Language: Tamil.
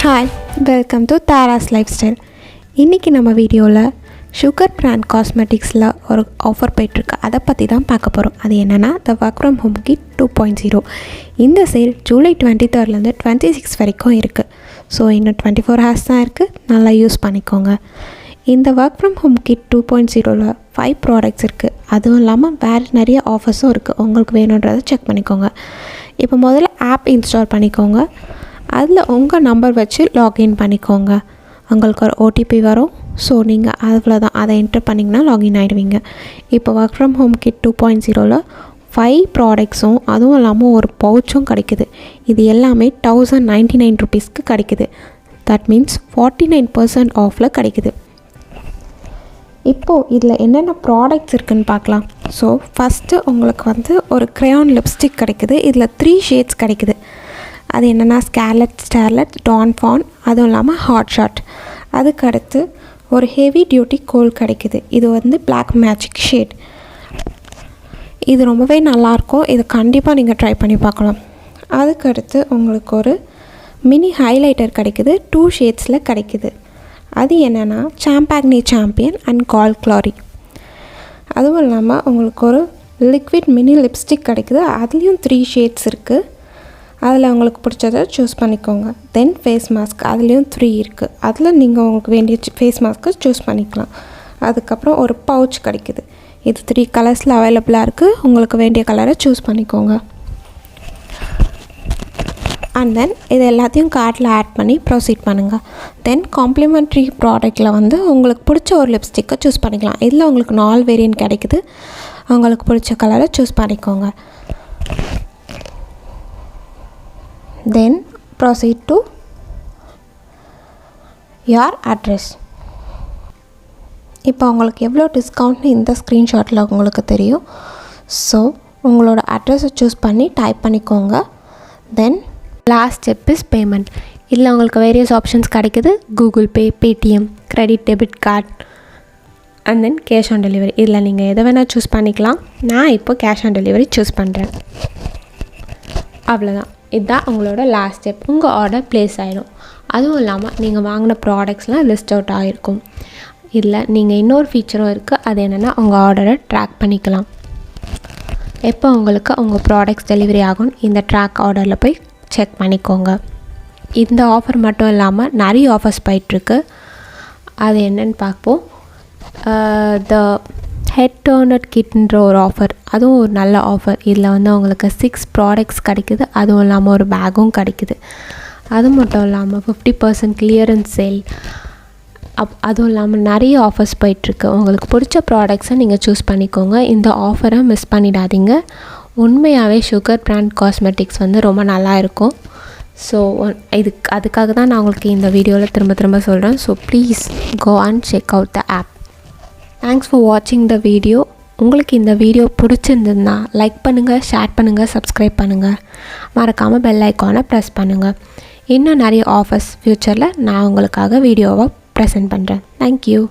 Hi, welcome to Tara's Lifestyle. இன்றைக்கி நம்ம வீடியோவில் சுகர் பிராண்ட் காஸ்மெட்டிக்ஸில் ஒரு ஆஃபர் போயிட்டுருக்கு. அதை பற்றி தான் பார்க்க போகிறோம். அது என்னென்னா the work from home kit 2.0. இந்த சேல் ஜூலை 23 26 வரைக்கும் இருக்குது. ஸோ இன்னும் 24 hours தான் இருக்குது. நல்லா யூஸ் பண்ணிக்கோங்க. இந்த ஒர்க் ஃப்ரம் ஹோம் கிட் 2.0ல் 5 ப்ராடக்ட்ஸ் இருக்குது. அதுவும் இல்லாமல் வேறு நிறைய ஆஃபர்ஸும் இருக்குது. உங்களுக்கு வேணுன்றதை செக் பண்ணிக்கோங்க. இப்போ முதல்ல ஆப் இன்ஸ்டால் பண்ணிக்கோங்க. அதில் உங்கள் நம்பர் வச்சு லாகின் பண்ணிக்கோங்க. உங்களுக்கு ஒரு ஓடிபி வரும். ஸோ நீங்கள் அவ்வளோதான், அதை என்டர் பண்ணிங்கன்னா லாகின் ஆகிடுவீங்க. இப்போ ஒர்க் ஃப்ரம் ஹோம் கிட் 2.0ல் 5 ப்ராடக்ட்ஸும் அதுவும் இல்லாமல் ஒரு பவுச்சும் கிடைக்குது. இது எல்லாமே 1099 rupeesக்கு கிடைக்குது. தட் மீன்ஸ் 49% ஆஃபில் கிடைக்குது. இப்போது இதில் என்னென்ன ப்ராடக்ட்ஸ் இருக்குதுன்னு பார்க்கலாம். ஸோ ஃபஸ்ட்டு உங்களுக்கு ஒரு க்ரையான் லிப்ஸ்டிக் கிடைக்குது. இதில் 3 shades கிடைக்குது. அது என்னென்னா ஸ்டார்லெட், டான் ஃபான், அதுவும் இல்லாமல் ஹாட் ஷாட். அதுக்கடுத்து ஒரு ஹெவி டியூட்டி கோல் கிடைக்குது. இது பிளாக் மேஜிக் ஷேட். இது ரொம்பவே நல்லாயிருக்கும். இது கண்டிப்பாக நீங்கள் ட்ரை பண்ணி பார்க்கலாம். அதுக்கடுத்து உங்களுக்கு ஒரு மினி ஹைலைட்டர் கிடைக்குது. 2 ஷேட்ஸில் கிடைக்குது. அது என்னென்னா சாம்பாக்னி சாம்பியன் அண்ட் கால் க்ளாரி. அதுவும் இல்லாமல் உங்களுக்கு ஒரு லிக்விட் மினி லிப்ஸ்டிக் கிடைக்குது. அதுலேயும் 3 ஷேட்ஸ் இருக்குது. அதில் உங்களுக்கு பிடிச்சதை சூஸ் பண்ணிக்கோங்க. தென் ஃபேஸ் மாஸ்க், அதுலேயும் 3 இருக்குது. அதில் நீங்கள் உங்களுக்கு வேண்டிய ஃபேஸ் மாஸ்க்கு சூஸ் பண்ணிக்கலாம். அதுக்கப்புறம் ஒரு பவுச் கிடைக்குது. இது 3 கலர்ஸில் அவைலபிளாக இருக்குது. உங்களுக்கு வேண்டிய கலரை சூஸ் பண்ணிக்கோங்க. அண்ட் தென் இது எல்லாத்தையும் கார்ட்டில் ஆட் பண்ணி ப்ரொசீட் பண்ணுங்கள். தென் காம்ப்ளிமெண்ட்ரி ப்ராடக்ட்டில் உங்களுக்கு பிடிச்ச ஒரு லிப்ஸ்டிக்கை சூஸ் பண்ணிக்கலாம். இதில் உங்களுக்கு 4 வேரியன்ட் கிடைக்குது. உங்களுக்கு பிடிச்ச கலரை சூஸ் பண்ணிக்கோங்க. Then proceed to your address. இப்போ உங்களுக்கு எவ்வளோ டிஸ்கவுண்ட்னு இந்த ஸ்க்ரீன்ஷாட்டில் உங்களுக்கு தெரியும். ஸோ உங்களோட அட்ரஸை சூஸ் பண்ணி டைப் பண்ணிக்கோங்க. Then last step is payment. இதில் உங்களுக்கு வேரியஸ் ஆப்ஷன்ஸ் கிடைக்குது. Google Pay, Paytm, credit, debit card and then cash on delivery. இதில் நீங்கள் எதை வேணால் சூஸ் பண்ணிக்கலாம். நான் இப்போ கேஷ் ஆன் டெலிவரி சூஸ் பண்ணுறேன். அவ்வளோதான். இதுதான் உங்களோட லாஸ்ட் ஸ்டெப். உங்கள் ஆர்டர் ப்ளேஸ் ஆகிடும். அதுவும் இல்லாமல் நீங்கள் வாங்கின ப்ராடக்ட்ஸ்லாம் லிஸ்ட் அவுட் ஆகிருக்கும். இதில் நீங்கள் இன்னொரு ஃபீச்சரும் இருக்குது. அது என்னென்னா உங்கள் ஆர்டரை ட்ராக் பண்ணிக்கலாம். எப்போ உங்களுக்கு உங்கள் ப்ராடக்ட்ஸ் டெலிவரி ஆகும் இந்த ட்ராக் ஆர்டரில் போய் செக் பண்ணிக்கோங்க. இந்த ஆஃபர் மட்டும் இல்லாமல் நிறைய ஆஃபர்ஸ் போயிட்டுருக்கு. அது என்னென்னு பார்ப்போம். த ஹெட் டர்னர் கிட்ன்ற ஒரு ஆஃபர், அதுவும் ஒரு நல்ல ஆஃபர். இதில் உங்களுக்கு 6 ப்ராடக்ட்ஸ் கிடைக்குது. அதுவும் இல்லாமல் ஒரு பேக்கும் கிடைக்குது. அது மட்டும் இல்லாமல் 50% கிளியரன்ஸ் சேல். அதுவும் இல்லாமல் நிறைய ஆஃபர்ஸ் போயிட்டுருக்கு. உங்களுக்கு பிடிச்ச ப்ராடக்ட்ஸை நீங்கள் சூஸ் பண்ணிக்கோங்க. இந்த ஆஃபரை மிஸ் பண்ணிடாதீங்க. உண்மையாகவே சுகர் பிராண்ட் காஸ்மெட்டிக்ஸ் ரொம்ப நல்லா இருக்கும். ஸோ அதுக்காக தான் நான் உங்களுக்கு இந்த வீடியோவில் திரும்ப சொல்கிறேன். So please go and check out the app. Thanks for வாட்சிங் த வீடியோ. உங்களுக்கு இந்த வீடியோ பிடிச்சிருந்ததுன்னா லைக் பண்ணுங்கள், ஷேர் பண்ணுங்கள், சப்ஸ்கிரைப் பண்ணுங்கள். மறக்காமல் பெல் ஐக்கானை ப்ரெஸ் பண்ணுங்கள். இன்னும் நிறைய ஆஃபர்ஸ் ஃப்யூச்சரில் நான் உங்களுக்காக வீடியோவை ப்ரெசென்ட் பண்ணுறேன். தேங்க்யூ.